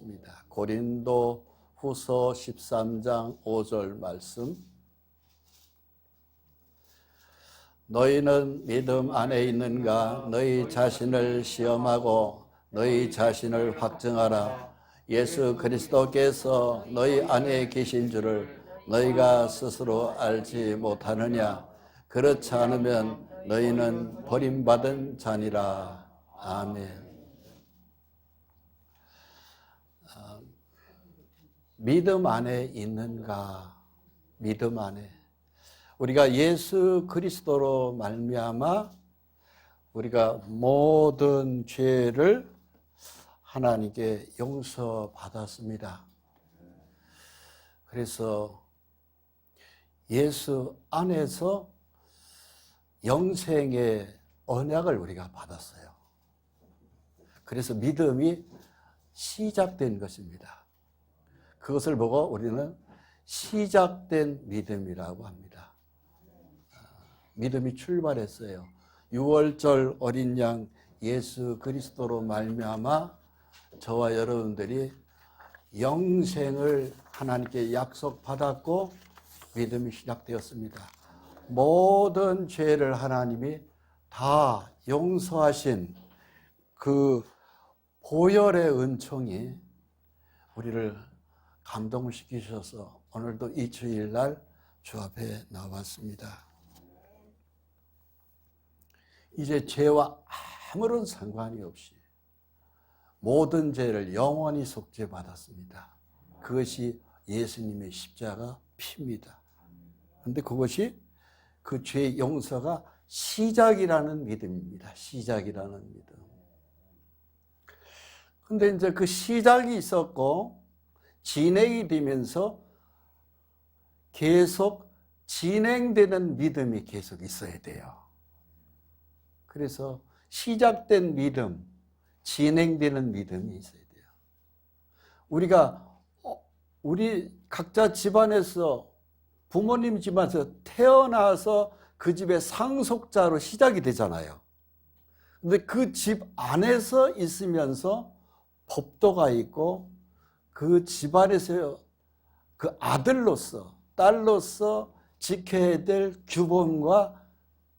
하겠습니다. 고린도 후서 13장 5절 말씀. 너희는 믿음 안에 있는가? 너희 자신을 시험하고 너희 자신을 확증하라. 예수 그리스도께서 너희 안에 계신 줄을 너희가 스스로 알지 못하느냐? 그렇지 않으면 너희는 버림받은 자니라. 아멘. 믿음 안에 있는가? 믿음 안에. 우리가 예수 그리스도로 말미암아 우리가 모든 죄를 하나님께 용서받았습니다. 그래서 예수 안에서 영생의 언약을 우리가 받았어요. 그래서 믿음이 시작된 것입니다. 그것을 보고 우리는 시작된 믿음이라고 합니다. 믿음이 출발했어요. 6월절 어린 양 예수 그리스도로 말미암아 저와 여러분들이 영생을 하나님께 약속받았고 믿음이 시작되었습니다. 모든 죄를 하나님이 다 용서하신 그 보혈의 은총이 우리를 감동을 시키셔서 오늘도 이 주일날 주 앞에 나왔습니다. 이제 죄와 아무런 상관이 없이 모든 죄를 영원히 속죄받았습니다. 그것이 예수님의 십자가 피입니다. 그런데 그것이 그 죄 용서가 시작이라는 믿음입니다. 시작이라는 믿음. 그런데 이제 그 시작이 있었고 진행이 되면서 계속 진행되는 믿음이 계속 있어야 돼요. 그래서 시작된 믿음, 진행되는 믿음이 있어야 돼요. 우리 각자 집안에서 부모님 집안에서 태어나서 그 집의 상속자로 시작이 되잖아요. 근데 그 집 안에서 있으면서 법도가 있고 그 집안에서 그 아들로서 딸로서 지켜야 될 규범과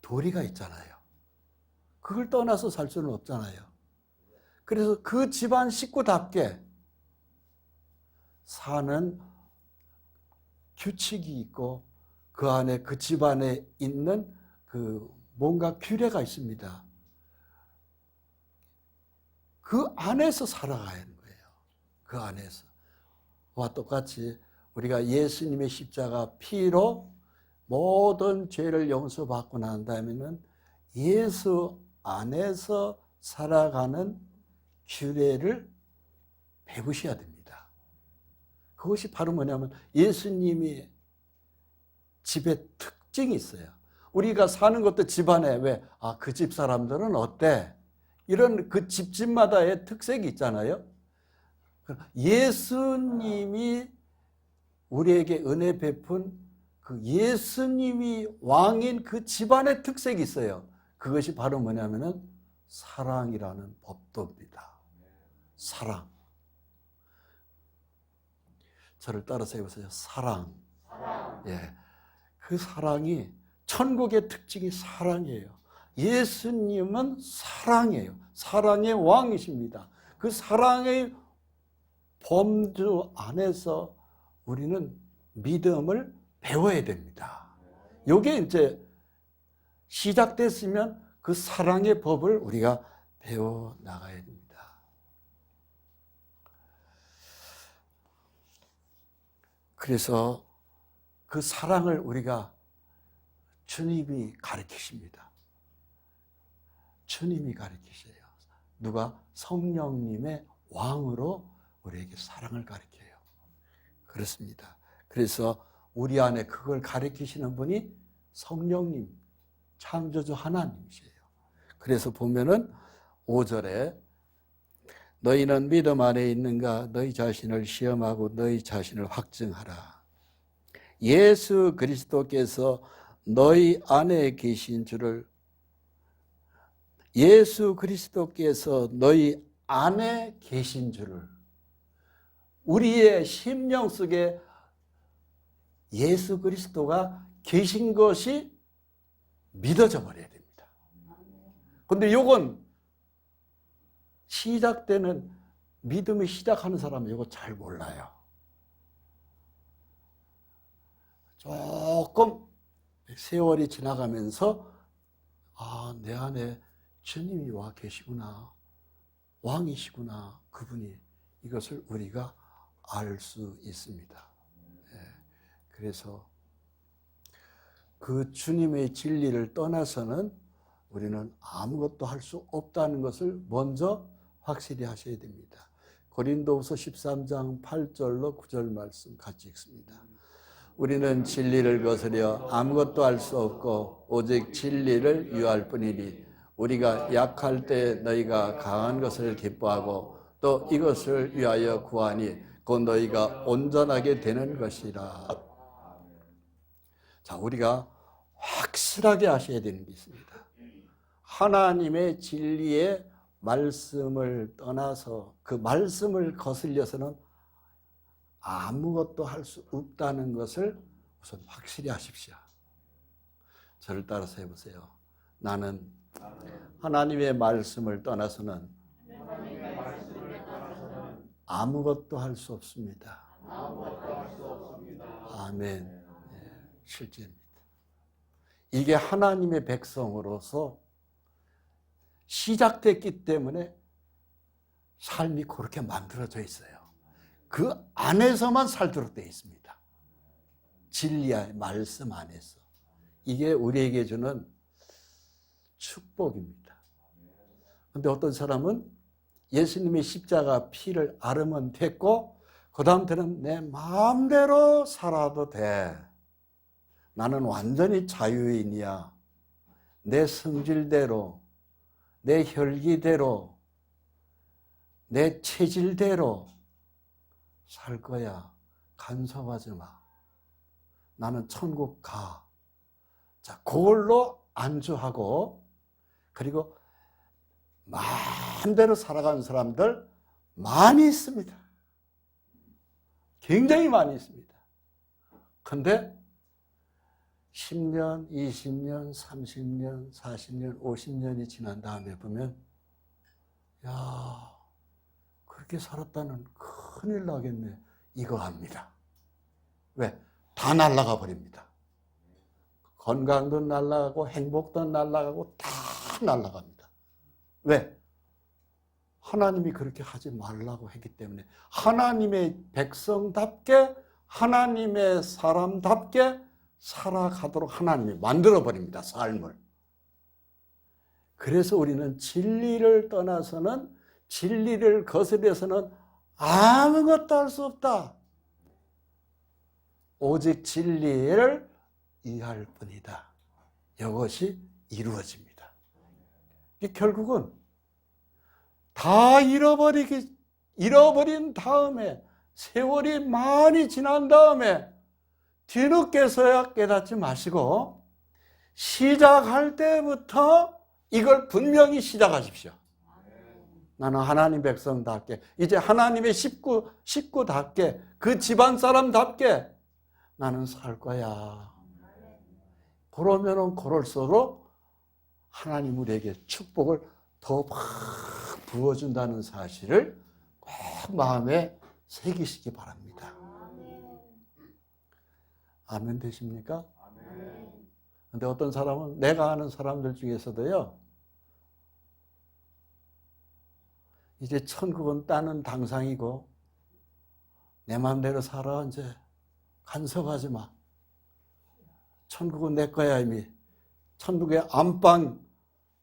도리가 있잖아요. 그걸 떠나서 살 수는 없잖아요. 그래서 그 집안 식구답게 사는 규칙이 있고 그 안에 그 집안에 있는 그 뭔가 규례가 있습니다. 그 안에서 살아가야 하는 거예요. 그 안에서. 와 똑같이 우리가 예수님의 십자가 피로 모든 죄를 용서받고 난 다음에는 예수 안에서 살아가는 규례를 배우셔야 됩니다. 그것이 바로 뭐냐면 예수님이 집에 특징이 있어요. 우리가 사는 것도 집안에 그 집 사람들은 어때? 이런 그 집마다의 특색이 있잖아요. 예수님이 우리에게 은혜 베푼 그 예수님이 왕인 그 집안의 특색이 있어요. 그것이 바로 뭐냐면은 사랑이라는 법도입니다. 사랑. 저를 따라서 해보세요. 사랑. 예. 그 사랑이 천국의 특징이 사랑이에요. 예수님은 사랑이에요. 사랑의 왕이십니다. 그 사랑의 범주 안에서 우리는 믿음을 배워야 됩니다. 이게 이제 시작됐으면 그 사랑의 법을 우리가 배워 나가야 됩니다. 그래서 그 사랑을 우리가 주님이 가르치십니다. 주님이 가르치세요. 누가? 성령님의 왕으로 우리에게 사랑을 가르쳐요. 그렇습니다. 그래서 우리 안에 그걸 가르치시는 분이 성령님, 창조주 하나님이세요. 그래서 보면은 5절에 너희는 믿음 안에 있는가? 너희 자신을 시험하고 너희 자신을 확증하라. 예수 그리스도께서 너희 안에 계신 줄을 예수 그리스도께서 너희 안에 계신 줄을 우리의 심령 속에 예수 그리스도가 계신 것이 믿어져 버려야 됩니다. 그런데 요건 시작되는, 믿음이 시작하는 사람은 이거 잘 몰라요. 조금 세월이 지나가면서 내 안에 주님이 와 계시구나, 왕이시구나, 그분이, 이것을 우리가 알 수 있습니다. 그래서 그 주님의 진리를 떠나서는 우리는 아무것도 할 수 없다는 것을 먼저 확실히 하셔야 됩니다. 고린도후서 13장 8절로 9절 말씀 같이 읽습니다. 우리는 진리를 거스려 아무것도 할 수 없고 오직 진리를 유할 뿐이니 우리가 약할 때 너희가 강한 것을 기뻐하고 또 이것을 위하여 구하니 곧 너희가 온전하게 되는 것이라. 자, 우리가 확실하게 하셔야 되는 게 있습니다. 하나님의 진리의 말씀을 떠나서 그 말씀을 거슬려서는 아무것도 할 수 없다는 것을 우선 확실히 하십시오. 저를 따라서 해보세요. 나는 하나님의 말씀을 떠나서는 아무것도 할 수 없습니다. 아멘. 실제입니다. 이게 하나님의 백성으로서 시작됐기 때문에 삶이 그렇게 만들어져 있어요. 그 안에서만 살도록 되어 있습니다. 진리의 말씀 안에서. 이게 우리에게 주는 축복입니다. 그런데 어떤 사람은 예수님의 십자가 피를 앓으면 됐고 그 다음부터는 내 마음대로 살아도 돼. 나는 완전히 자유인이야. 내 성질대로, 내 혈기대로, 내 체질대로 살 거야. 간섭하지 마. 나는 천국 가. 자, 그걸로 안주하고, 그리고 마음대로 살아가는 사람들 많이 있습니다. 굉장히 많이 있습니다. 근데 10년, 20년, 30년, 40년, 50년이 지난 다음에 보면, 야, 그렇게 살았다는 큰일 나겠네. 이거 합니다. 왜? 다 날아가 버립니다. 건강도 날아가고 행복도 날아가고 다 날아갑니다. 왜? 하나님이 그렇게 하지 말라고 했기 때문에 하나님의 백성답게 하나님의 사람답게 살아가도록 하나님이 만들어버립니다. 삶을. 그래서 우리는 진리를 떠나서는, 진리를 거스려서는 아무것도 할 수 없다. 오직 진리를 이해할 뿐이다. 이것이 이루어집니다. 결국은 다 잃어버린 다음에, 세월이 많이 지난 다음에 뒤늦게서야 깨닫지 마시고 시작할 때부터 이걸 분명히 시작하십시오. 나는 하나님 백성답게, 이제 하나님의 식구답게, 그 집안 사람답게 나는 살 거야. 그러면은 그럴수록 하나님 우리에게 축복을 더 막 부어준다는 사실을 꼭 마음에 새기시기 바랍니다. 아멘 되십니까? 근데 어떤 사람은, 내가 아는 사람들 중에서도요, 이제 천국은 따는 당상이고 내 마음대로 살아, 이제 간섭하지 마. 천국은 내 거야. 이미 천국의 안방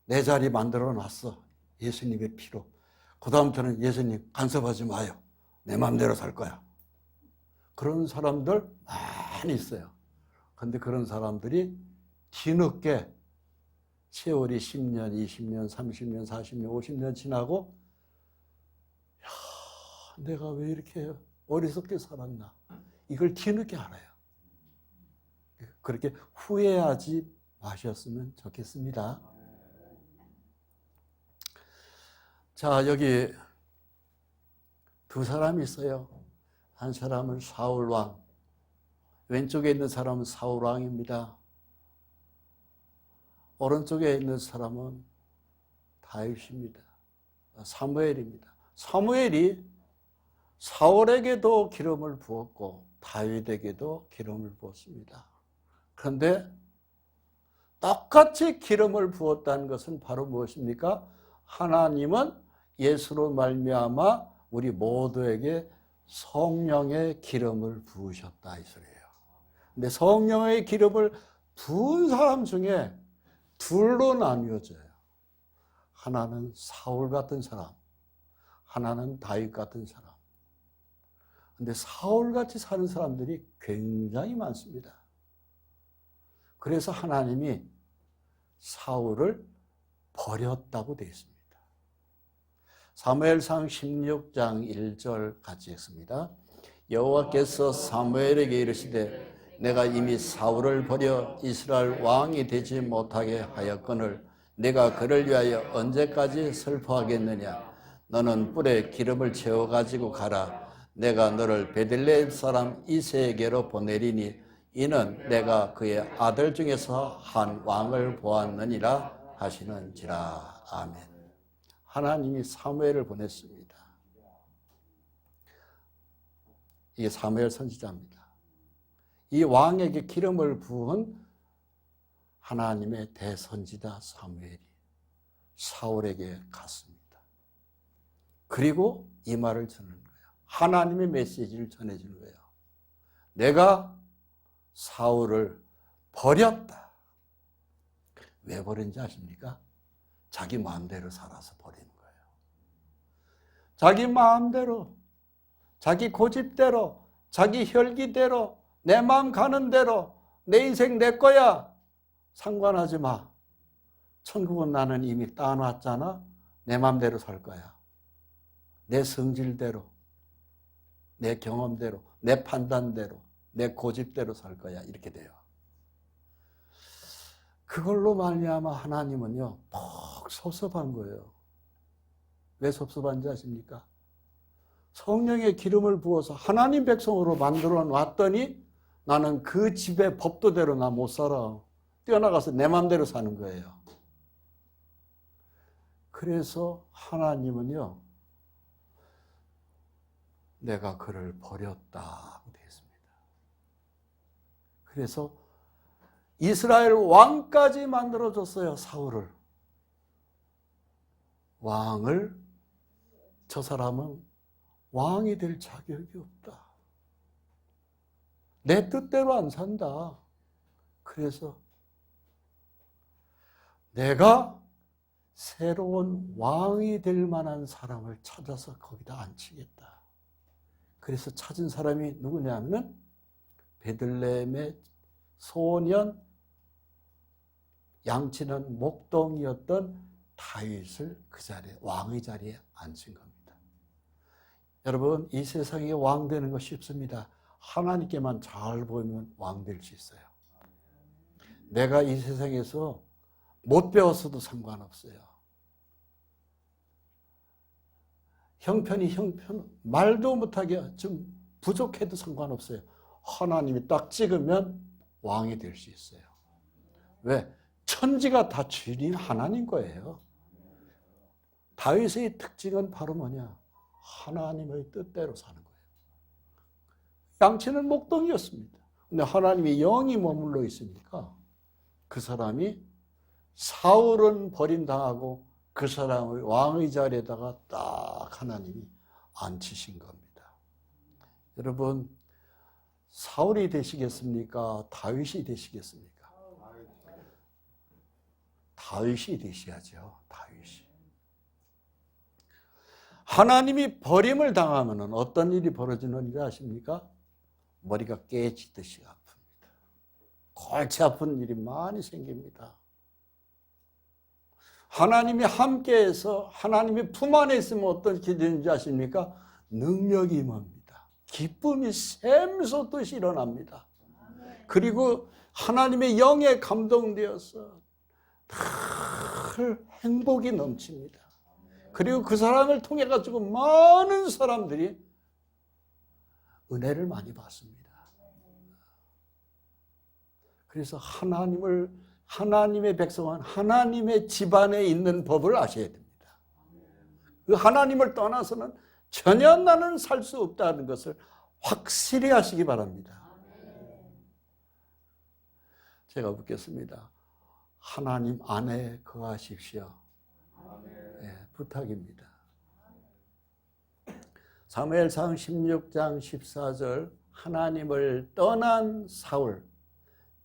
내 자리 만들어 놨어. 예수님의 피로. 그 다음부터는 예수님 간섭하지 마요. 내 마음대로 살 거야. 그런 사람들 많이 있어요. 그런데 그런 사람들이 뒤늦게 세월이 10년, 20년, 30년, 40년, 50년 지나고, 야, 내가 왜 이렇게 어리석게 살았나. 이걸 뒤늦게 알아요. 그렇게 후회하지 마셨으면 좋겠습니다. 자, 여기 두 사람이 있어요. 한 사람은 사울 왕, 왼쪽에 있는 사람은 사울 왕입니다. 오른쪽에 있는 사람은 다윗입니다. 사무엘입니다. 사무엘이 사울에게도 기름을 부었고 다윗에게도 기름을 부었습니다. 그런데 똑같이 기름을 부었다는 것은 바로 무엇입니까? 하나님은 예수로 말미암아 우리 모두에게 성령의 기름을 부으셨다 이 소리예요. 근데 성령의 기름을 부은 사람 중에 둘로 나뉘어져요. 하나는 사울 같은 사람, 하나는 다윗 같은 사람. 근데 사울같이 사는 사람들이 굉장히 많습니다. 그래서 하나님이 사울을 버렸다고 되어 있습니다. 사무엘상 16장 1절 같이 읽습니다. 여호와께서 사무엘에게 이르시되 내가 이미 사울을 버려 이스라엘 왕이 되지 못하게 하였거늘 내가 그를 위하여 언제까지 슬퍼하겠느냐. 너는 뿔에 기름을 채워 가지고 가라. 내가 너를 베들레헴 사람 이새에게로 보내리니 이는 내가 그의 아들 중에서 한 왕을 보았느니라 하시는지라. 아멘. 하나님이 사무엘을 보냈습니다. 이게 사무엘 선지자입니다. 이 왕에게 기름을 부은 하나님의 대선지자 사무엘이 사울에게 갔습니다. 그리고 이 말을 전하는 거예요. 하나님의 메시지를 전해주는 거예요. 내가 사울을 버렸다. 왜 버린지 아십니까? 자기 마음대로 살아서 버리는 거예요. 자기 마음대로, 자기 고집대로, 자기 혈기대로, 내 마음 가는 대로, 내 인생 내 거야. 상관하지 마. 천국은 나는 이미 따놨잖아. 내 마음대로 살 거야. 내 성질대로, 내 경험대로, 내 판단대로, 내 고집대로 살 거야. 이렇게 돼요. 그걸로 말미암아 하나님은요, 퍽 섭섭한 거예요. 왜 섭섭한지 아십니까? 성령의 기름을 부어서 하나님 백성으로 만들어 놨더니 나는 그 집의 법도대로 나 못 살아. 뛰어나가서 내 마음대로 사는 거예요. 그래서 하나님은요, 내가 그를 버렸다고 되어 있습니다. 그래서 이스라엘 왕까지 만들어줬어요, 사울을. 저 사람은 왕이 될 자격이 없다. 내 뜻대로 안 산다. 그래서 내가 새로운 왕이 될 만한 사람을 찾아서 거기다 앉히겠다. 그래서 찾은 사람이 누구냐면 베들레헴의 소년 양치는 목동이었던 다윗을 그 자리에, 왕의 자리에 앉힌 겁니다. 여러분, 이 세상에 왕 되는 거 쉽습니다. 하나님께만 잘 보면 왕 될 수 있어요. 내가 이 세상에서 못 배웠어도 상관없어요. 형편이 말도 못하게 좀 부족해도 상관없어요. 하나님이 딱 찍으면 왕이 될 수 있어요. 왜? 천지가 다 주인 하나님 거예요. 다윗의 특징은 바로 뭐냐? 하나님의 뜻대로 사는 거예요. 양치는 목동이었습니다. 근데 하나님이 영이 머물러 있으니까 그 사람이 사울은 버림당하고 그 사람을 왕의 자리에다가 딱 하나님이 앉히신 겁니다. 여러분, 사울이 되시겠습니까? 다윗이 되시겠습니까? 다윗이 되셔야죠. 다윗이. 하나님이 버림을 당하면 어떤 일이 벌어지는지 아십니까? 머리가 깨지듯이 아픕니다. 골치 아픈 일이 많이 생깁니다. 하나님이 함께해서 하나님이 품 안에 있으면 어떻게 되는지 아십니까? 능력이 임합니다. 기쁨이 샘솟듯이 일어납니다. 그리고 하나님의 영에 감동되어서 늘 행복이 넘칩니다. 그리고 그 사람을 통해 가지고 많은 사람들이 은혜를 많이 받습니다. 그래서 하나님의 백성은 하나님의 집안에 있는 법을 아셔야 됩니다. 그 하나님을 떠나서는 전혀 나는 살 수 없다는 것을 확실히 하시기 바랍니다. 제가 묻겠습니다. 하나님 안에 거하십시오. 네, 부탁입니다. 사무엘상 16장 14절 하나님을 떠난 사울,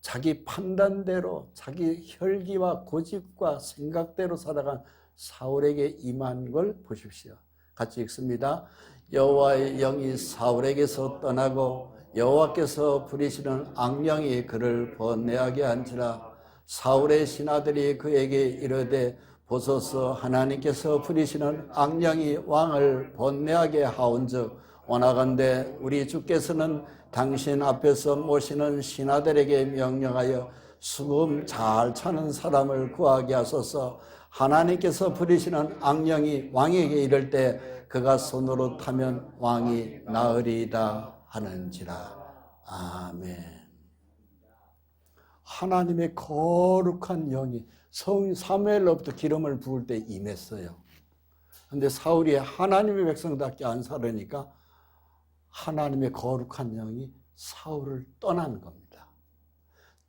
자기 판단대로 자기 혈기와 고집과 생각대로 살아간 사울에게 임한 걸 보십시오. 같이 읽습니다. 여호와의 영이 사울에게서 떠나고 여호와께서 부리시는 악령이 그를 번뇌하게 한지라. 사울의 신하들이 그에게 이르되 보소서 하나님께서 부리시는 악령이 왕을 번뇌하게 하온즉 원하건대 우리 주께서는 당신 앞에서 모시는 신하들에게 명령하여 수금 잘 차는 사람을 구하게 하소서. 하나님께서 부리시는 악령이 왕에게 이를 때 그가 손으로 타면 왕이 나으리이다 하는지라. 아멘. 하나님의 거룩한 영이 사무엘로부터 기름을 부을 때 임했어요. 그런데 사울이 하나님의 백성답게 안 살으니까 하나님의 거룩한 영이 사울을 떠난 겁니다.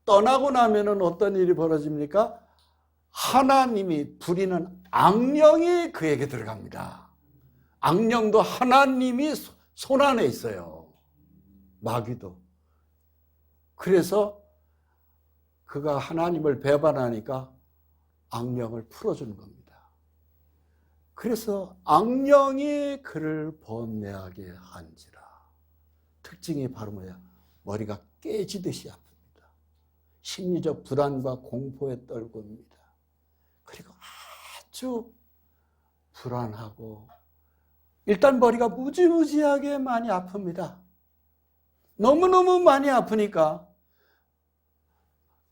떠나고 나면은 어떤 일이 벌어집니까? 하나님이 부리는 악령이 그에게 들어갑니다. 악령도 하나님이 손 안에 있어요. 마귀도. 그래서 그가 하나님을 배반하니까 악령을 풀어주는 겁니다. 그래서 악령이 그를 번뇌하게 한지라. 특징이 바로 뭐야? 머리가 깨지듯이 아픕니다. 심리적 불안과 공포에 떨고입니다. 그리고 아주 불안하고 일단 머리가 무지무지하게 많이 아픕니다. 너무너무 많이 아프니까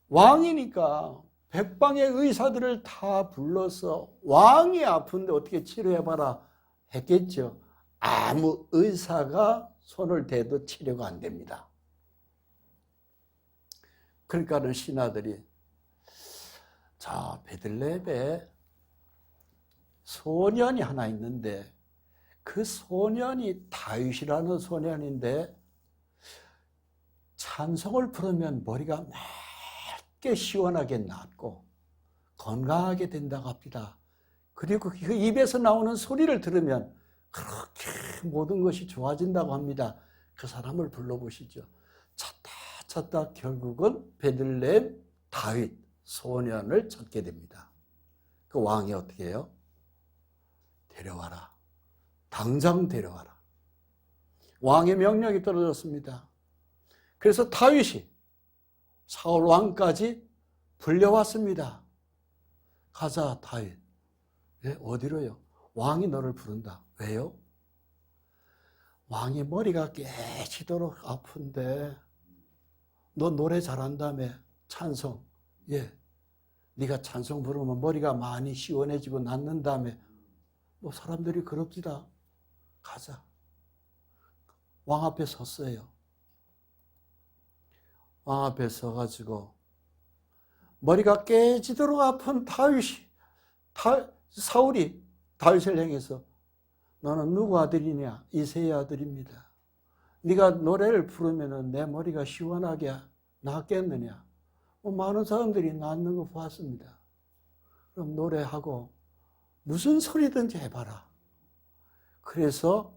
왕이니까 백방의 의사들을 다 불러서 왕이 아픈데 어떻게 치료해봐라 했겠죠. 아무 의사가 손을 대도 치료가 안 됩니다. 그러니까는 신하들이 자, 베들레헴에 소년이 하나 있는데 그 소년이 다윗이라는 소년인데 찬송을 부르면 머리가 맑게 시원하게 낫고 건강하게 된다고 합니다. 그리고 그 입에서 나오는 소리를 들으면 그렇게 모든 것이 좋아진다고 합니다. 그 사람을 불러보시죠. 찾다 결국은 베들레헴 다윗 소년을 찾게 됩니다. 그 왕이 어떻게 해요? 데려와라. 당장 데려와라. 왕의 명령이 떨어졌습니다. 그래서 다윗이 사울 왕까지 불려왔습니다. 가자 다윗. 예, 어디로요? 왕이 너를 부른다. 왜요? 왕이 머리가 깨지도록 아픈데 너 노래 잘한다며 찬송. 예, 네가 찬송 부르면 머리가 많이 시원해지고 낫는다며 뭐 사람들이 그럽시다. 가자. 왕 앞에 섰어요. 왕 앞에 서가지고 머리가 깨지도록 아픈 사울이 다윗을 향해서 너는 누구 아들이냐? 이새의 아들입니다. 네가 노래를 부르면 내 머리가 시원하게 낫겠느냐? 많은 사람들이 낫는 거 봤습니다. 그럼 노래하고 무슨 소리든지 해봐라. 그래서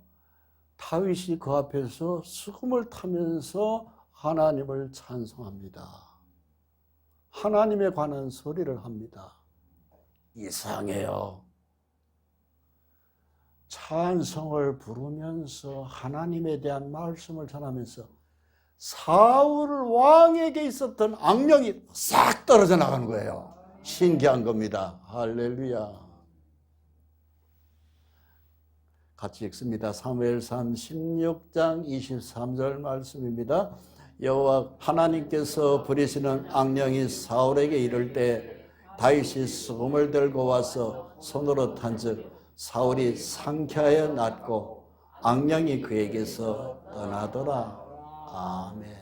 다윗이 그 앞에서 수금을 타면서 하나님을 찬송합니다. 하나님에 관한 소리를 합니다. 이상해요. 찬송을 부르면서 하나님에 대한 말씀을 전하면서 사울 왕에게 있었던 악령이 싹 떨어져 나가는 거예요. 신기한 겁니다. 할렐루야. 같이 읽습니다. 사무엘상 16장 23절 말씀입니다. 여호와 하나님께서 부리시는 악령이 사울에게 이를 때 다윗이 수금을 들고 와서 손으로 탄즉 사울이 상쾌하여 낫고 악령이 그에게서 떠나더라. 아멘.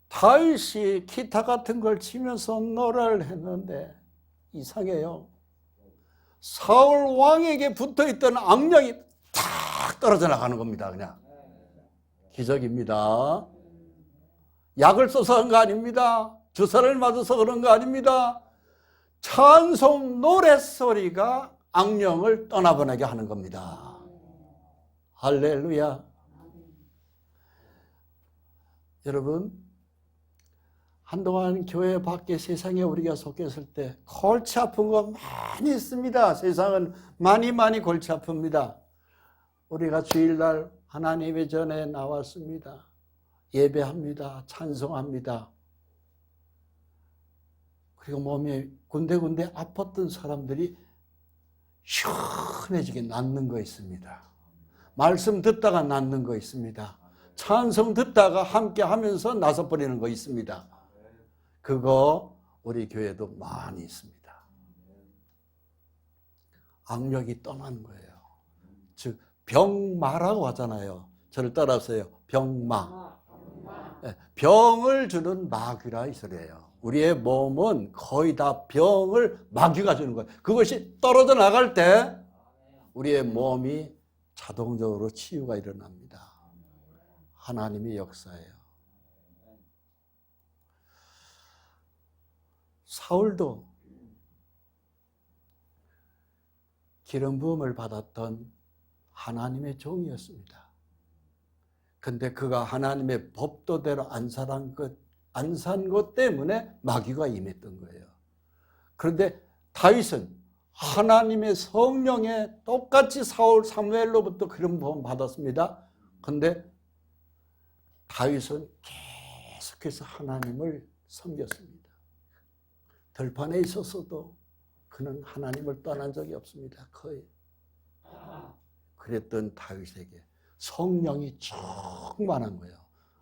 다윗이 기타 같은 걸 치면서 노래를 했는데 이상해요. 사울 왕에게 붙어있던 악령이 탁 떨어져 나가는 겁니다. 그냥 기적입니다. 약을 써서 한 거 아닙니다. 주사를 맞아서 그런 거 아닙니다. 찬송 노랫소리가 악령을 떠나보내게 하는 겁니다. 할렐루야. 여러분, 한동안 교회 밖에 세상에 우리가 속했을 때 골치 아픈 거 많이 있습니다. 세상은 많이 골치 아픕니다. 우리가 주일날 하나님의 전에 나왔습니다. 예배합니다. 찬송합니다. 그리고 몸이 군데군데 아팠던 사람들이 시원해지게 낫는 거 있습니다. 말씀 듣다가 낫는 거 있습니다. 찬송 듣다가 함께 하면서 나서버리는 거 있습니다. 그거 우리 교회도 많이 있습니다. 악력이 떠나는 거예요. 즉 병마라고 하잖아요. 저를 따라하세요. 병마. 병을 주는 마귀라 이 소리예요. 우리의 몸은 거의 다 병을 마귀가 주는 거예요. 그것이 떨어져 나갈 때 우리의 몸이 자동적으로 치유가 일어납니다. 하나님의 역사예요. 사울도 기름 부음을 받았던 하나님의 종이었습니다. 근데 그가 하나님의 법도대로 안 산 것 때문에 마귀가 임했던 거예요. 그런데 다윗은 하나님의 성령에 똑같이 사울 사무엘로부터 기름 부음 받았습니다. 그런데 다윗은 계속해서 하나님을 섬겼습니다. 들판에 있었어도 그는 하나님을 떠난 적이 없습니다. 거의. 그랬던 다윗에게 성령이 충만한 거예요.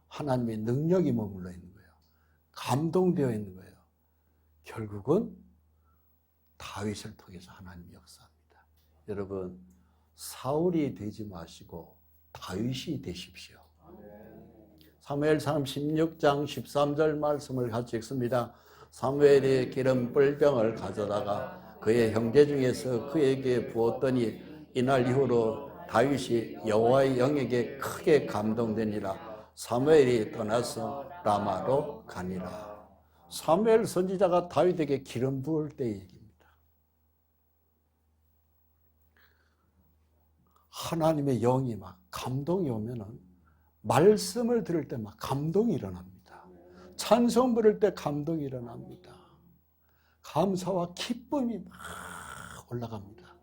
하나님의 능력이 머물러 있는 거예요. 감동되어 있는 거예요. 결국은 다윗을 통해서 하나님이 역사합니다. 여러분, 사울이 되지 마시고 다윗이 되십시오. 사무엘상 16장 13절 말씀을 같이 읽습니다. 사무엘이 기름 뿔병을 가져다가 그의 형제 중에서 그에게 부었더니 이날 이후로 다윗이 여호와의 영에게 크게 감동되니라. 사무엘이 떠나서 라마로 가니라. 사무엘 선지자가 다윗에게 기름 부을 때의 얘기입니다. 하나님의 영이 막 감동이 오면은 말씀을 들을 때 막 감동이 일어납니다. 찬송 부를 때 감동이 일어납니다. 감사와 기쁨이 막 올라갑니다.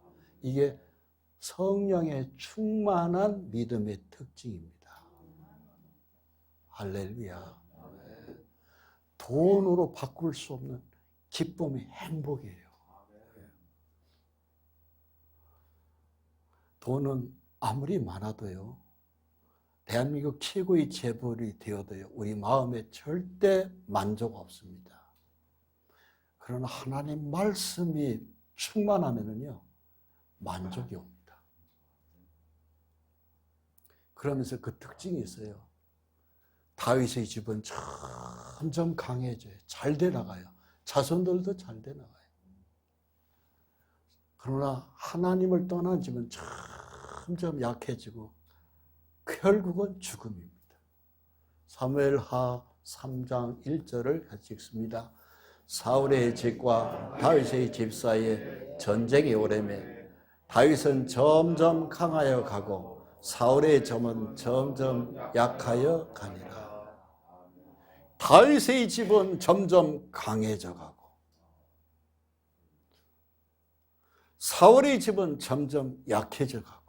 이게 성령의 충만한 믿음의 특징입니다. 할렐루야. 돈으로 바꿀 수 없는 기쁨이 행복이에요. 돈은 아무리 많아도요, 대한민국 최고의 재벌이 되어도요, 우리 마음에 절대 만족 없습니다. 그러나 하나님 말씀이 충만하면요, 만족이 옵니다. 그러면서 그 특징이 있어요. 다윗의 집은 점점 강해져요. 잘 돼 나가요. 자손들도 잘 돼 나가요. 그러나 하나님을 떠난 집은 점점 약해지고 결국은 죽음입니다. 사무엘하 3장 1절을 같이 읽습니다. 사울의 집과 다윗의 집 사이에 전쟁이 오래매 다윗은 점점 강하여 가고 사울의 점은 점점 약하여 가니라. 다윗의 집은 점점 강해져 가고 사울의 집은 점점 약해져 가고.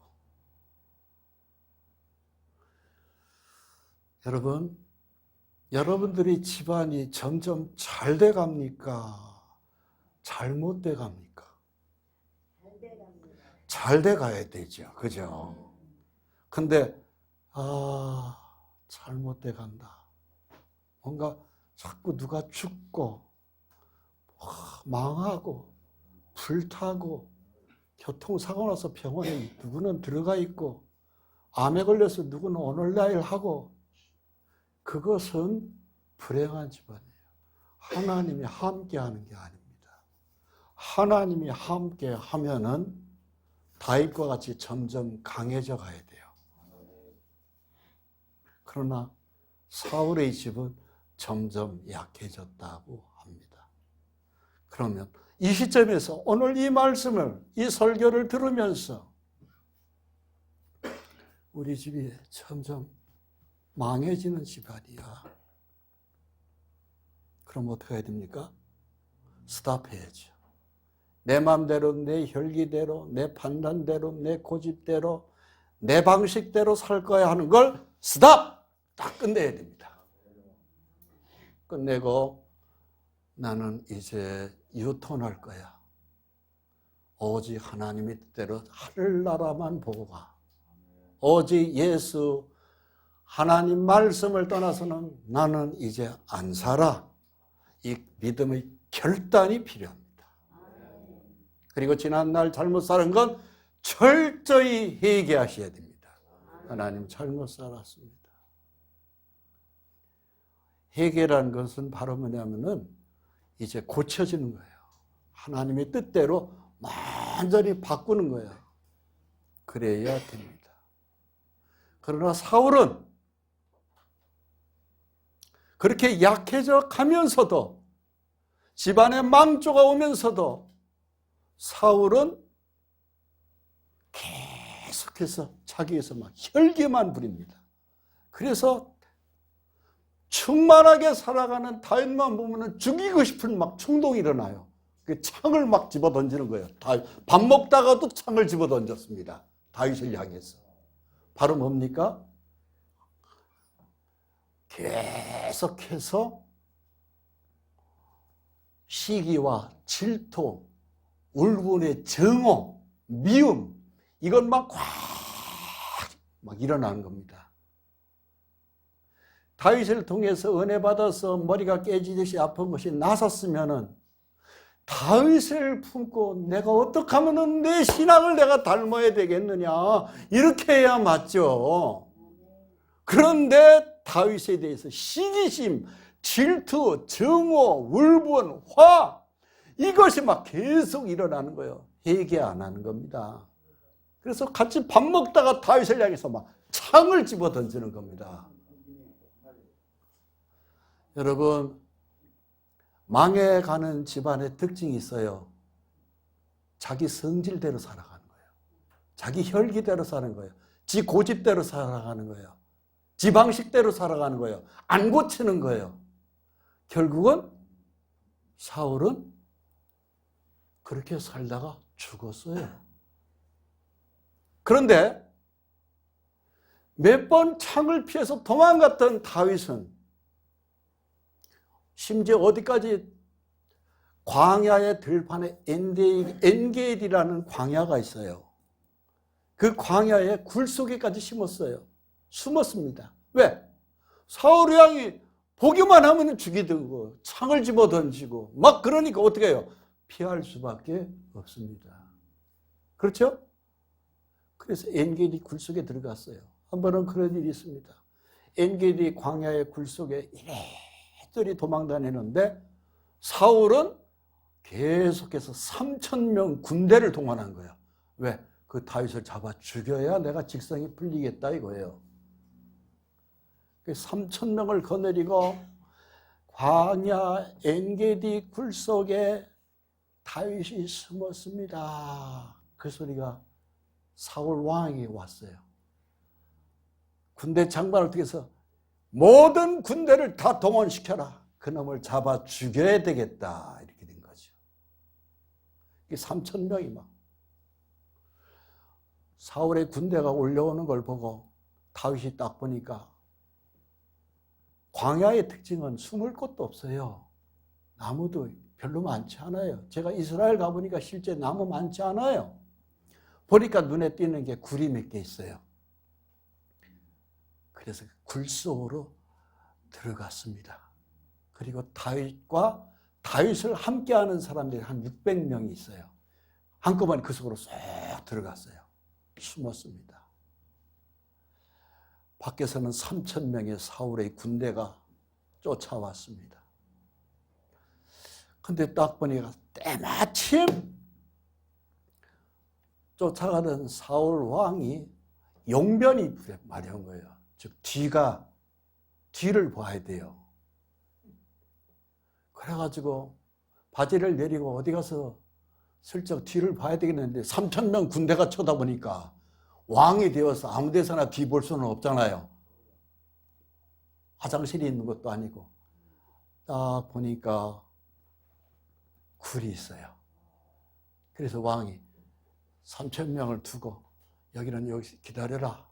여러분, 여러분들의 집안이 점점 잘 돼 갑니까? 잘못돼 갑니까? 잘 돼 가야 되죠. 그죠? 근데 잘못돼 간다. 뭔가 자꾸 누가 죽고 망하고 불타고 교통사고 나서 병원에 누구는 들어가 있고 암에 걸려서 누구는 오늘날 하고 그것은 불행한 집안이에요. 하나님이 함께하는 게 아닙니다. 하나님이 함께 하면은 다윗과 같이 점점 강해져 가야 돼요. 그러나 사울의 집은 점점 약해졌다고 합니다. 그러면 이 시점에서 오늘 이 말씀을, 이 설교를 들으면서 우리 집이 점점 망해지는 집안이야. 그럼 어떻게 해야 됩니까? 스탑해야죠. 내 마음대로, 내 혈기대로, 내 판단대로, 내 고집대로, 내 방식대로 살 거야 하는 걸 스탑! 딱 끝내야 됩니다. 끝내고 나는 이제 유턴할 거야. 오직 하나님의 뜻대로 하늘나라만 보고 가. 오직 예수 하나님 말씀을 떠나서는 나는 이제 안 살아. 이 믿음의 결단이 필요합니다. 그리고 지난날 잘못 사는 건 철저히 회개하셔야 됩니다. 하나님 잘못 살았습니다. 회개라는 것은 바로 뭐냐면은 이제 고쳐지는 거예요. 하나님의 뜻대로 완전히 바꾸는 거예요. 그래야 됩니다. 그러나 사울은 그렇게 약해져 가면서도 집안에 망조가 오면서도 사울은 계속해서 자기에서 막 혈기만 부립니다. 그래서 충만하게 살아가는 다윗만 보면 죽이고 싶은 막 충동이 일어나요. 창을 막 집어 던지는 거예요. 밥 먹다가도 창을 집어 던졌습니다. 다윗을 향해서. 바로 뭡니까? 계속해서 시기와 질투, 울분의 정오, 미움, 이건 막 일어나는 겁니다. 다윗을 통해서 은혜 받아서 머리가 깨지듯이 아픈 것이 나섰으면은 다윗을 품고 내가 어떻게 하면 내 신앙을 내가 닮아야 되겠느냐, 이렇게 해야 맞죠. 그런데 다윗에 대해서 시기심, 질투, 정오, 울분, 화, 이것이 막 계속 일어나는 거예요. 회개 안 하는 겁니다. 그래서 같이 밥 먹다가 다윗을 향해서 막 창을 집어 던지는 겁니다. 여러분, 망해가는 집안의 특징이 있어요. 자기 성질대로 살아가는 거예요. 자기 혈기대로 사는 거예요. 지 고집대로 살아가는 거예요. 지 방식대로 살아가는 거예요. 안 고치는 거예요. 결국은 사울은 그렇게 살다가 죽었어요. 그런데 몇 번 창을 피해서 도망갔던 다윗은 심지어 어디까지, 광야의 들판에 엔게디라는 광야가 있어요. 그 광야에 굴 속에까지 숨었습니다. 왜? 사울 왕이 보기만 하면 죽이고 창을 집어 던지고 막 그러니까 어떻게 해요? 피할 수밖에 없습니다. 그렇죠? 그래서 엔게디 굴 속에 들어갔어요. 한 번은 그런 일이 있습니다. 엔게디 광야의 굴 속에 이래저래 도망다니는데 사울은 계속해서 3,000명 군대를 동원한 거예요. 왜? 그 다윗을 잡아 죽여야 내가 직성이 풀리겠다 이거예요. 3,000명을 거느리고 광야 엔게디 굴 속에 다윗이 숨었습니다. 그 소리가 사울 왕에게 왔어요. 군대 장관을 어떻게 해서 모든 군대를 다 동원시켜라. 그놈을 잡아 죽여야 되겠다. 이렇게 된 거죠. 3,000명이 막 사울의 군대가 올려오는 걸 보고 다윗이 딱 보니까 광야의 특징은 숨을 곳도 없어요. 나무도 별로 많지 않아요. 제가 이스라엘 가보니까 실제 나무 많지 않아요. 보니까 눈에 띄는 게 굴이 몇 개 있어요. 그래서 굴 속으로 들어갔습니다. 그리고 다윗과 다윗을 함께하는 사람들이 한 600명이 있어요. 한꺼번에 그 속으로 쏙 들어갔어요. 숨었습니다. 밖에서는 3,000명의 사울의 군대가 쫓아왔습니다. 근데 딱 보니까 때마침 쫓아가던 사울 왕이 용변이 마려운 거예요. 즉 뒤를 봐야 돼요. 그래가지고 바지를 내리고 어디 가서 슬쩍 뒤를 봐야 되겠는데 3,000명 군대가 쳐다보니까 왕이 되어서 아무 데서나 뒤 볼 수는 없잖아요. 화장실이 있는 것도 아니고. 딱 보니까 굴이 있어요. 그래서 왕이 3,000명을 두고 여기는 여기 기다려라.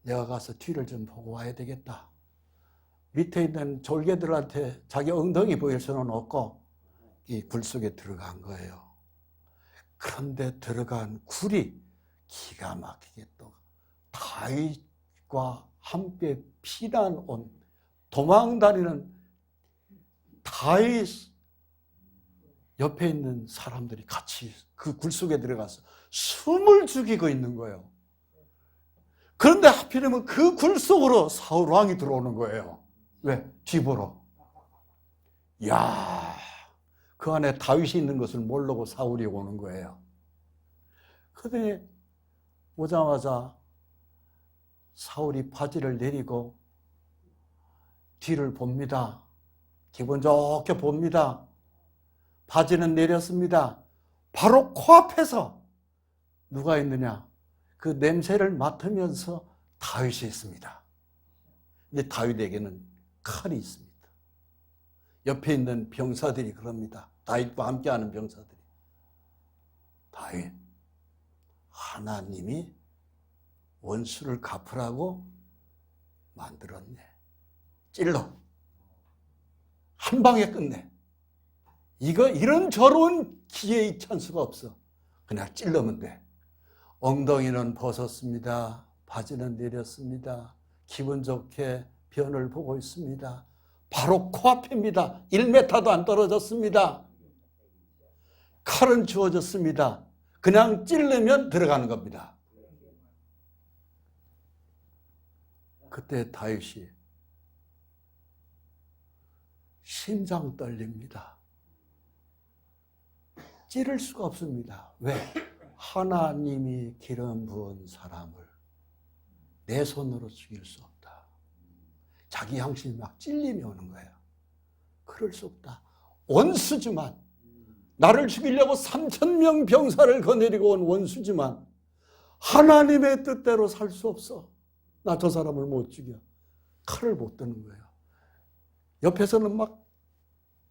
내가 가서 뒤를 좀 보고 와야 되겠다. 밑에 있는 졸개들한테 자기 엉덩이 보일 수는 없고 이 굴 속에 들어간 거예요. 그런데 들어간 굴이 기가 막히게 또 다윗과 함께 피난 온 도망다니는 다윗 옆에 있는 사람들이 같이 그 굴 속에 들어가서 숨을 죽이고 있는 거예요. 그런데 하필이면 그 굴 속으로 사울 왕이 들어오는 거예요. 왜? 뒤보러. 야, 그 안에 다윗이 있는 것을 모르고 사울이 오는 거예요. 그러더니 오자마자 사울이 바지를 내리고 뒤를 봅니다. 기분 좋게 봅니다. 바지는 내렸습니다. 바로 코앞에서 누가 있느냐? 그 냄새를 맡으면서 다윗이 있습니다. 근데 다윗에게는 칼이 있습니다. 옆에 있는 병사들이 그럽니다. 다윗과 함께하는 병사들이. 다윗, 하나님이 원수를 갚으라고 만들었네. 찔러. 한 방에 끝내. 이런 저런 기회의 찬스가 없어. 그냥 찔러면 돼. 엉덩이는 벗었습니다. 바지는 내렸습니다. 기분 좋게 변을 보고 있습니다. 바로 코앞입니다. 1m도 안 떨어졌습니다. 칼은 주어졌습니다. 그냥 찌르면 들어가는 겁니다. 그때 다윗이 심장 떨립니다. 찌를 수가 없습니다. 왜? 하나님이 기름 부은 사람을 내 손으로 죽일 수 없다. 자기 양심이 막 찔림이 오는 거예요. 그럴 수 없다. 원수지만, 나를 죽이려고 3,000명 병사를 거느리고 온 원수지만 하나님의 뜻대로 살 수 없어. 나 저 사람을 못 죽여. 칼을 못 드는 거예요. 옆에서는 막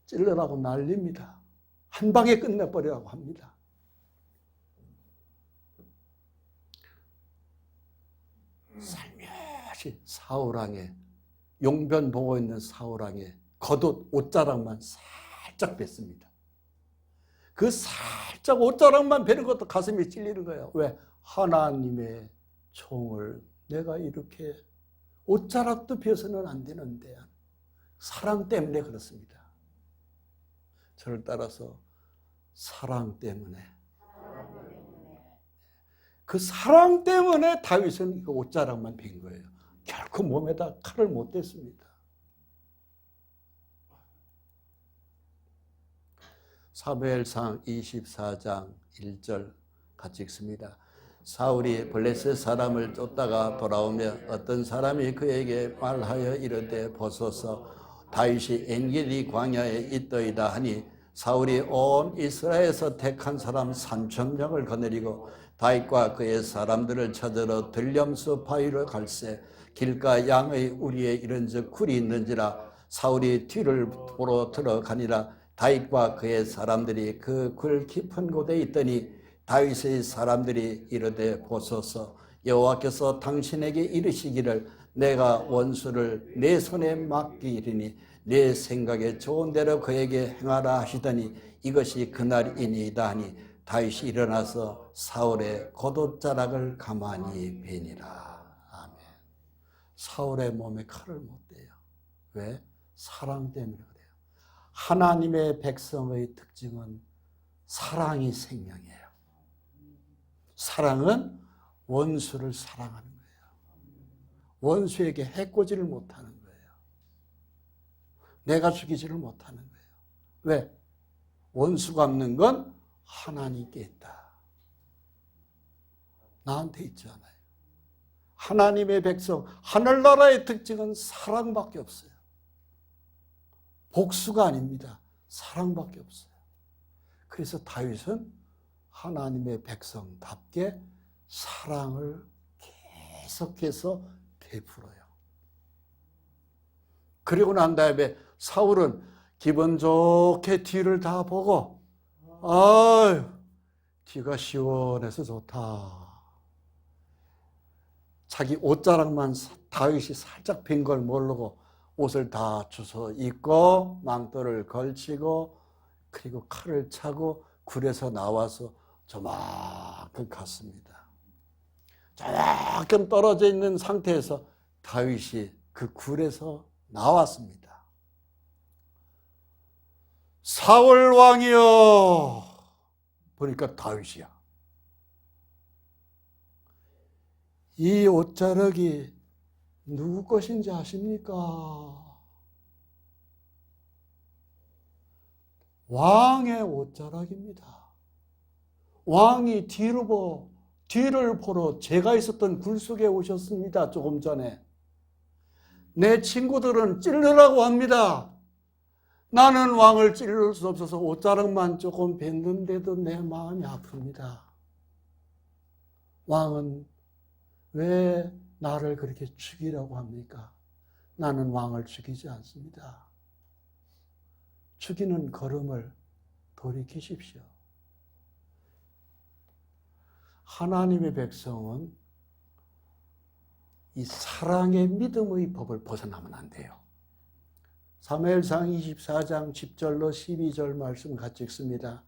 찔러라고 난립니다. 한 방에 끝내버리라고 합니다. 살며시 사울왕의 용변 보고 있는 사울왕의 겉옷 옷자락만 살짝 뺐습니다. 그 살짝 옷자락만 베는 것도 가슴이 찔리는 거예요. 왜? 하나님의 총을 내가 이렇게 옷자락도 펴서는 안 되는데 사랑 때문에 그렇습니다. 저를 따라서 사랑 때문에, 그 사랑 때문에 다윗은 그 옷자락만 빈 거예요. 결코 몸에다 칼을 못 댔습니다. 사무엘상 24장 1절 같이 읽습니다. 사울이 블레셋 사람을 쫓다가 돌아오며 어떤 사람이 그에게 말하여 이르되 보소서 다윗이 엔게디 광야에 있더이다 하니 사울이 온 이스라엘에서 택한 사람 3,000명을 거느리고 다윗과 그의 사람들을 찾으러 들염수 바위로 갈새 길가 양의 우리에 이른즉 굴이 있는지라 사울이 뒤를 보러 들어가니라 다윗과 그의 사람들이 그 굴 깊은 곳에 있더니 다윗의 사람들이 이르되 보소서 여호와께서 당신에게 이르시기를 내가 원수를 내 손에 맡기리니 내 생각에 좋은 대로 그에게 행하라 하시더니 이것이 그날이니이다 하니 다윗이 일어나서 사울의 겉옷자락을 가만히 베니라. 아멘. 사울의 몸에 칼을 못 대요. 왜? 사랑 때문에 그래요. 하나님의 백성의 특징은 사랑이 생명이에요. 사랑은 원수를 사랑하는 거예요. 원수에게 해코지를 못하는 거예요. 내가 죽이지를 못하는 거예요. 왜? 원수 갚는 건 하나님께 있다. 나한테 있지 않아요. 하나님의 백성, 하늘나라의 특징은 사랑밖에 없어요. 복수가 아닙니다. 사랑밖에 없어요. 그래서 다윗은 하나님의 백성답게 사랑을 계속해서 베풀어요. 그리고 난 다음에 사울은 기분 좋게 뒤를 다 보고, 아유, 뒤가 시원해서 좋다. 자기 옷자락만 다윗이 살짝 빈 걸 모르고 옷을 다 주워 입고 망토를 걸치고 그리고 칼을 차고 굴에서 나와서 저만큼 갔습니다. 저만큼 떨어져 있는 상태에서 다윗이 그 굴에서 나왔습니다. 사울 왕이여, 보니까 다윗이야. 이 옷자락이 누구 것인지 아십니까? 왕의 옷자락입니다. 왕이 뒤를 보러 제가 있었던 굴 속에 오셨습니다. 조금 전에. 내 친구들은 찔르라고 합니다. 나는 왕을 찔릴 수 없어서 옷자락만 조금 뵀는데도 내 마음이 아픕니다. 왕은 왜 나를 그렇게 죽이라고 합니까? 나는 왕을 죽이지 않습니다. 죽이는 걸음을 돌이키십시오. 하나님의 백성은 이 사랑의 믿음의 법을 벗어나면 안 돼요. 사무엘상 24장 10절로 12절 말씀 같이 읽습니다.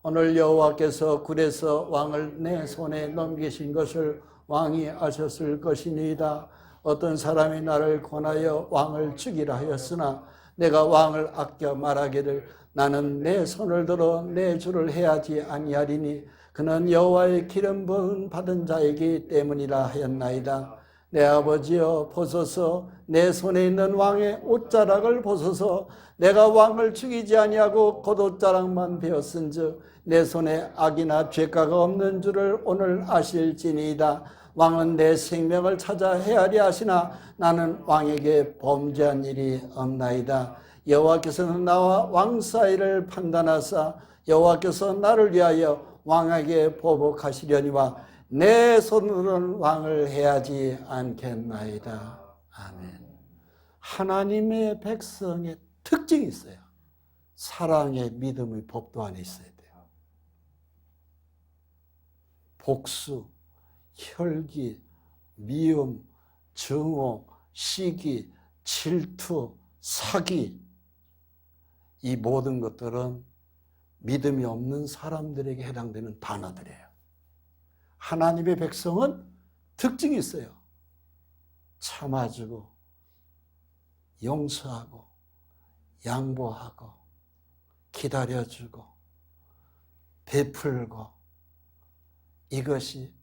오늘 여호와께서 굴에서 왕을 내 손에 넘기신 것을 왕이 아셨을 것이니이다. 어떤 사람이 나를 권하여 왕을 죽이라 하였으나 내가 왕을 아껴 말하기를 나는 내 손을 들어 내 주를 해하지 아니하리니 그는 여호와의 기름 부음 받은 자이기 때문이라 하였나이다. 내 아버지여 보소서 내 손에 있는 왕의 옷자락을 보소서 내가 왕을 죽이지 아니하고 겉옷자락만 베었은즉 내 손에 악이나 죄가가 없는 줄을 오늘 아실지니이다. 왕은 내 생명을 찾아 헤아려 하시나 나는 왕에게 범죄한 일이 없나이다. 여호와께서는 나와 왕 사이를 판단하사 여호와께서 나를 위하여 왕에게 보복하시려니와 내 손으로는 왕을 해하지 않겠나이다. 아멘. 하나님의 백성의 특징이 있어요. 사랑의 믿음의 법도 안에 있어야 돼요. 복수, 혈기, 미움, 증오, 시기, 질투, 사기, 이 모든 것들은 믿음이 없는 사람들에게 해당되는 단어들이에요. 하나님의 백성은 특징이 있어요. 참아주고, 용서하고, 양보하고, 기다려주고, 베풀고, 이것이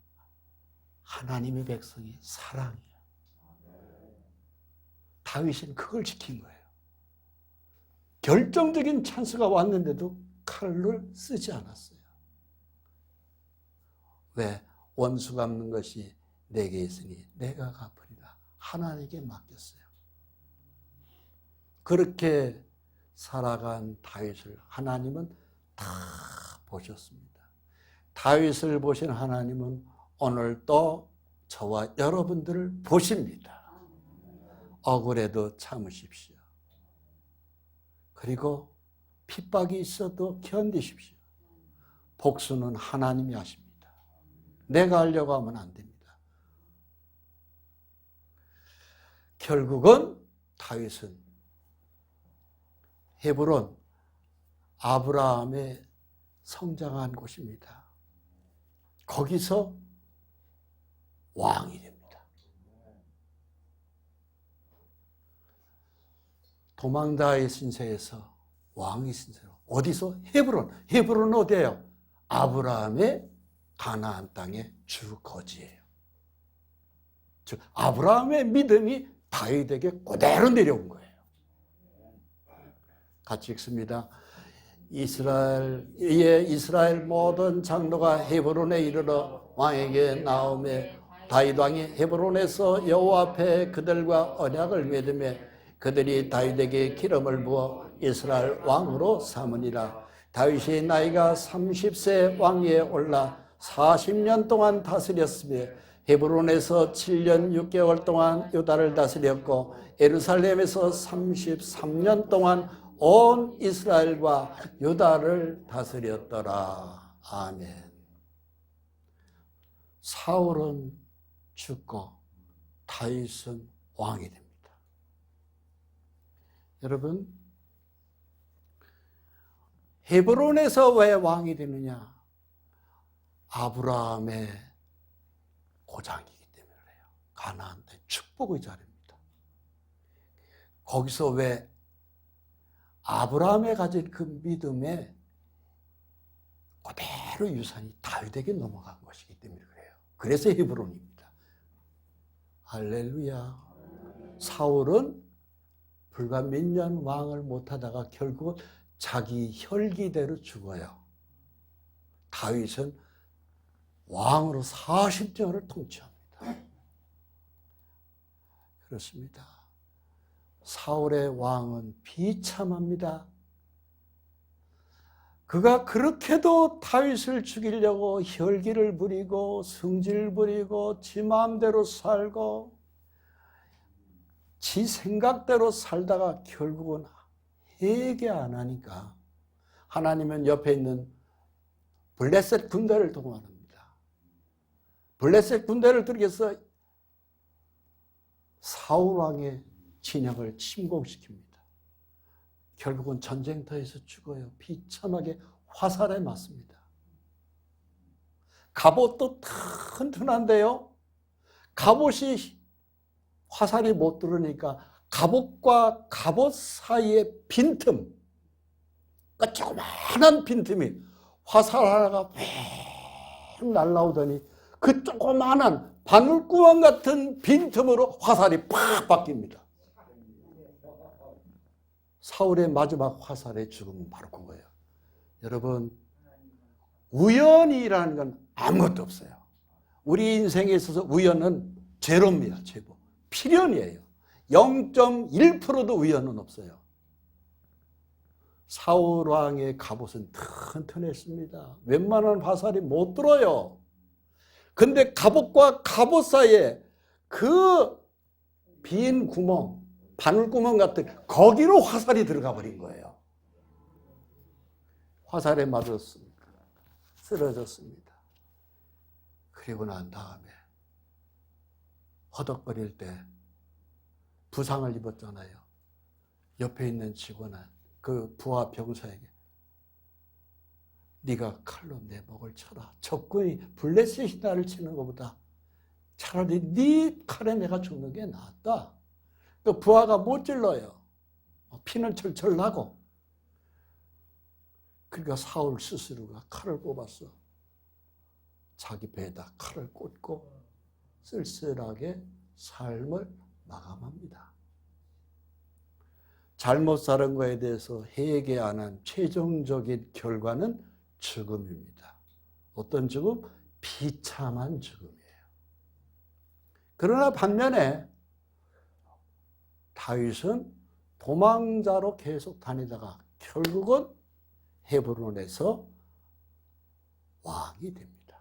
하나님의 백성의 사랑이에요. 다윗은 그걸 지킨 거예요. 결정적인 찬스가 왔는데도 칼을 쓰지 않았어요. 왜? 원수 갚는 것이 내게 있으니 내가 갚으리라. 하나님께 맡겼어요. 그렇게 살아간 다윗을 하나님은 다 보셨습니다. 다윗을 보신 하나님은 오늘 또 저와 여러분들을 보십니다. 억울해도 참으십시오. 그리고 핍박이 있어도 견디십시오. 복수는 하나님이 하십니다. 내가 하려고 하면 안 됩니다. 결국은 다윗은 헤브론, 아브라함의 성장한 곳입니다. 거기서 왕이 됩니다. 도망다의 신세에서 왕이 신세로. 어디서? 헤브론. 헤브론은 어디예요? 아브라함의 가나안 땅의 주 거지예요. 즉 아브라함의 믿음이 다윗에게 그대로 내려온 거예요. 같이 읽습니다. 이스라엘 모든 장로가 헤브론에 이르러 왕에게 나오매 다윗 왕이 헤브론에서 여호와 앞에 그들과 언약을 맺으며 그들이 다윗에게 기름을 부어 이스라엘 왕으로 삼으니라. 다윗이 나이가 30세 왕위에 올라 40년 동안 다스렸으며 헤브론에서 7년 6개월 동안 유다를 다스렸고 예루살렘에서 33년 동안 온 이스라엘과 유다를 다스렸더라. 아멘. 사울은 죽고 다윗은 왕이 됩니다. 여러분, 헤브론에서 왜 왕이 되느냐? 아브라함의 고장이기 때문에 그래요. 가나안 땅 축복의 자리입니다. 거기서 왜 아브라함이 가진 그 믿음에 그대로 유산이 다윗에게 넘어간 것이기 때문에 그래요. 그래서 헤브론입니다. 할렐루야. 사울은 불과 몇 년 왕을 못하다가 결국은 자기 혈기대로 죽어요. 다윗은 왕으로 40년을 통치합니다. 그렇습니다. 사울의 왕은 비참합니다. 그가 그렇게도 다윗을 죽이려고 혈기를 부리고 승질 부리고 지 마음대로 살고 지 생각대로 살다가 결국은 회개 안 하니까 하나님은 옆에 있는 블레셋 군대를 동원합니다. 블레셋 군대를 들여서 사울 왕의 진영을 침공시킵니다. 결국은 전쟁터에서 죽어요. 비참하게 화살에 맞습니다. 갑옷도 튼튼한데요. 갑옷이 화살이 못 들어오니까 갑옷과 갑옷 사이의 빈틈, 그 조그마한 빈틈이 화살 하나가 쭉 날라오더니 그 조그마한 바늘구멍 같은 빈틈으로 화살이 팍 바뀝니다. 사울의 마지막 화살의 죽음은 바로 그거예요. 여러분, 우연이라는 건 아무것도 없어요. 우리 인생에 있어서 우연은 제로입니다. 제로. 필연이에요. 0.1%도 우연은 없어요. 사울 왕의 갑옷은 튼튼했습니다. 웬만한 화살이 못 들어요. 근데 갑옷과 갑옷 사이에 그 빈 구멍, 바늘구멍 같은 거기로 화살이 들어가 버린 거예요. 화살에 맞았습니다. 쓰러졌습니다. 그리고 난 다음에 허덕거릴 때 부상을 입었잖아요. 옆에 있는 직원은 그 부하 병사에게 네가 칼로 내 목을 쳐라. 적군이 블레셋이 나를 치는 것보다 차라리 네 칼에 내가 죽는 게 낫다. 그 부하가 못 찔러요. 피는 철철 나고. 그러니까 사울 스스로가 칼을 뽑았어. 자기 배에다 칼을 꽂고 쓸쓸하게 삶을 마감합니다. 잘못 살은 거에 대해서 회개 안 한 최종적인 결과는 죽음입니다. 어떤 죽음? 비참한 죽음이에요. 그러나 반면에 다윗은 도망자로 계속 다니다가 결국은 헤브론에서 왕이 됩니다.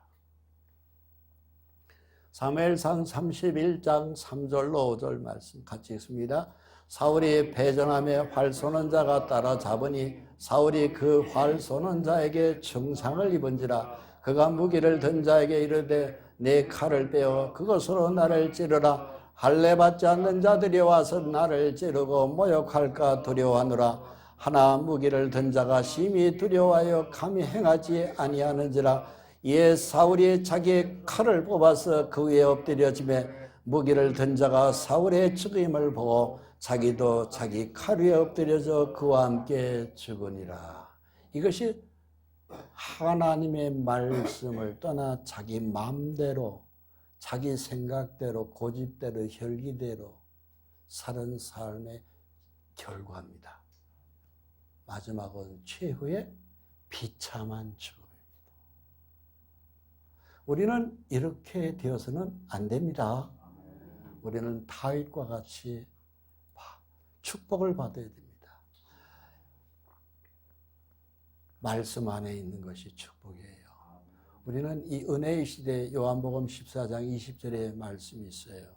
사무엘상 31장 3절로 5절 말씀 같이 읽습니다. 사울이 패전함에 활 쏘는 자가 따라잡으니 사울이 그 활 쏘는 자에게 중상을 입은지라. 그가 무기를 든 자에게 이르되 내 칼을 빼어 그것으로 나를 찌르라. 할례 받지 않는 자들이 와서 나를 찌르고 모욕할까 두려워하노라. 하나 무기를 든 자가 심히 두려워하여 감히 행하지 아니하는지라. 이에 사울이 자기의 칼을 뽑아서 그 위에 엎드려지매 무기를 든 자가 사울의 죽임을 보고 자기도 자기 칼 위에 엎드려져 그와 함께 죽으니라. 이것이 하나님의 말씀을 떠나 자기 마음대로, 자기 생각대로, 고집대로, 혈기대로 사는 삶의 결과입니다. 마지막은 최후의 비참한 죽음입니다. 우리는 이렇게 되어서는 안 됩니다. 우리는 다윗과 같이 축복을 받아야 됩니다. 말씀 안에 있는 것이 축복이에요. 우리는 이 은혜의 시대 요한복음 14장 20절에 말씀이 있어요.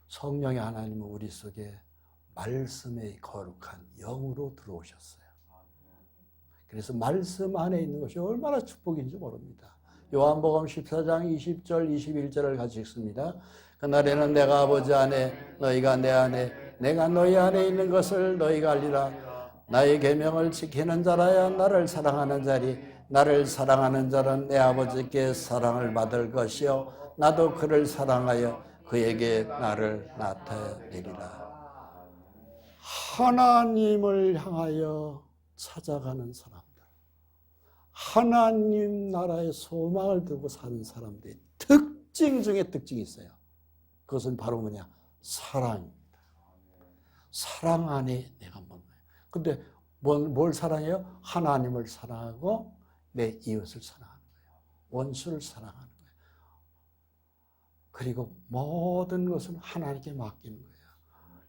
성령의 하나님은 우리 속에 말씀의 거룩한 영으로 들어오셨어요. 그래서 말씀 안에 있는 것이 얼마나 축복인지 모릅니다. 요한복음 14장 20절 21절을 같이 읽습니다. 그날에는 내가 아버지 안에 너희가 내 안에 내가 너희 안에 있는 것을 너희가 알리라. 나의 계명을 지키는 자라야 나를 사랑하는 자리 나를 사랑하는 자는 내 아버지께 사랑을 받을 것이요 나도 그를 사랑하여 그에게 나를 나타내리라. 하나님을 향하여 찾아가는 사람들, 하나님 나라의 소망을 두고 사는 사람들의 특징 중에 특징이 있어요. 그것은 바로 뭐냐? 사랑입니다. 사랑 안에 내가 먹는 거예요. 근데 뭘 사랑해요? 하나님을 사랑하고 내 이웃을 사랑하는 거예요. 원수를 사랑하는 거예요. 그리고 모든 것은 하나님께 맡기는 거예요.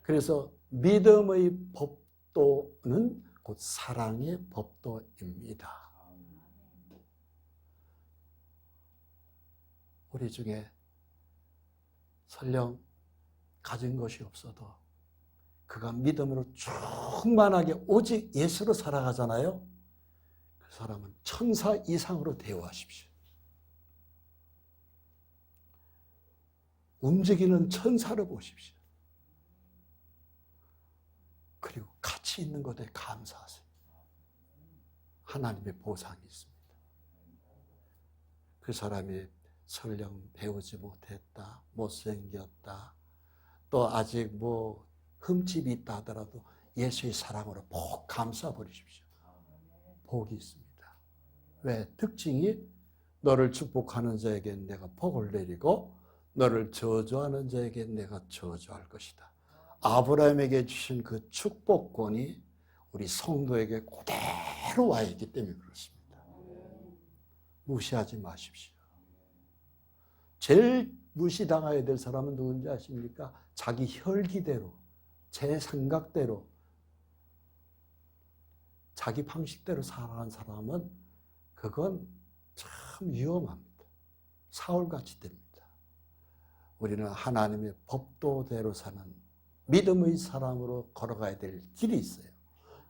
그래서 믿음의 법도는 곧 사랑의 법도입니다. 우리 중에 설령 가진 것이 없어도 그가 믿음으로 충만하게 오직 예수로 살아가잖아요. 그 사람은 천사 이상으로 대우하십시오. 움직이는 천사를 보십시오. 그리고 가치 있는 것에 감사하세요. 하나님의 보상이 있습니다. 그 사람이 설령 배우지 못했다, 못생겼다, 또 아직 뭐 흠집이 있다 하더라도 예수의 사랑으로 복 감싸 버리십시오. 복이 있습니다. 왜? 특징이 너를 축복하는 자에게 내가 복을 내리고 너를 저주하는 자에게 내가 저주할 것이다. 아브라함에게 주신 그 축복권이 우리 성도에게 그대로 와 있기 때문에 그렇습니다. 무시하지 마십시오. 제일 무시당해야 될 사람은 누군지 아십니까? 자기 혈기대로, 제 생각대로, 자기 방식대로 살아가는 사람은 그건 참 위험합니다. 사울같이 됩니다. 우리는 하나님의 법도대로 사는 믿음의 사람으로 걸어가야 될 길이 있어요.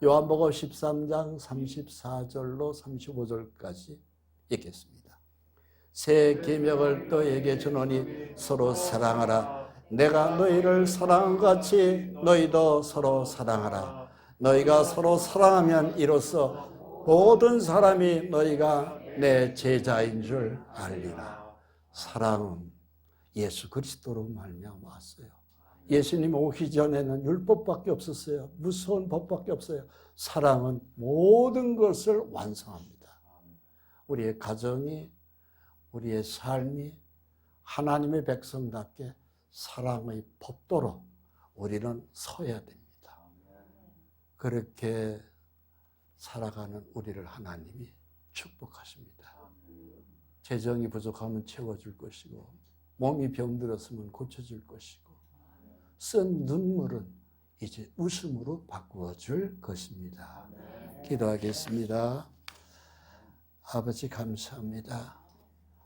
요한복음 13장 34절로 35절까지 읽겠습니다. 새 계명을 너희에게 주노니 서로 사랑하라. 내가 너희를 사랑한 것 같이 너희도 서로 사랑하라. 너희가 서로 사랑하면 이로써 모든 사람이 너희가 내 제자인 줄 알리라. 사랑은 예수 그리스도로 말미암아 왔어요. 예수님 오기 전에는 율법밖에 없었어요. 무서운 법밖에 없어요. 사랑은 모든 것을 완성합니다. 우리의 가정이, 우리의 삶이 하나님의 백성답게 사랑의 법도로 우리는 서야 됩니다. 그렇게 살아가는 우리를 하나님이 축복하십니다. 재정이 부족하면 채워줄 것이고, 몸이 병들었으면 고쳐줄 것이고, 쓴 눈물은 이제 웃음으로 바꾸어줄 것입니다. 기도하겠습니다. 아버지 감사합니다.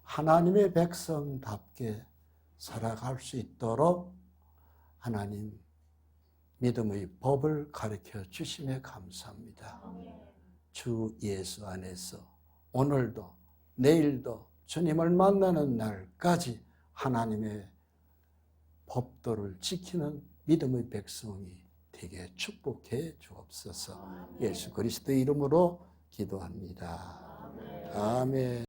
하나님의 백성답게 살아갈 수 있도록 하나님 믿음의 법을 가르쳐 주심에 감사합니다. 주 예수 안에서 오늘도 내일도 주님을 만나는 날까지 하나님의 법도를 지키는 믿음의 백성이 되게 축복해 주옵소서. 예수 그리스도의 이름으로 기도합니다. 아멘.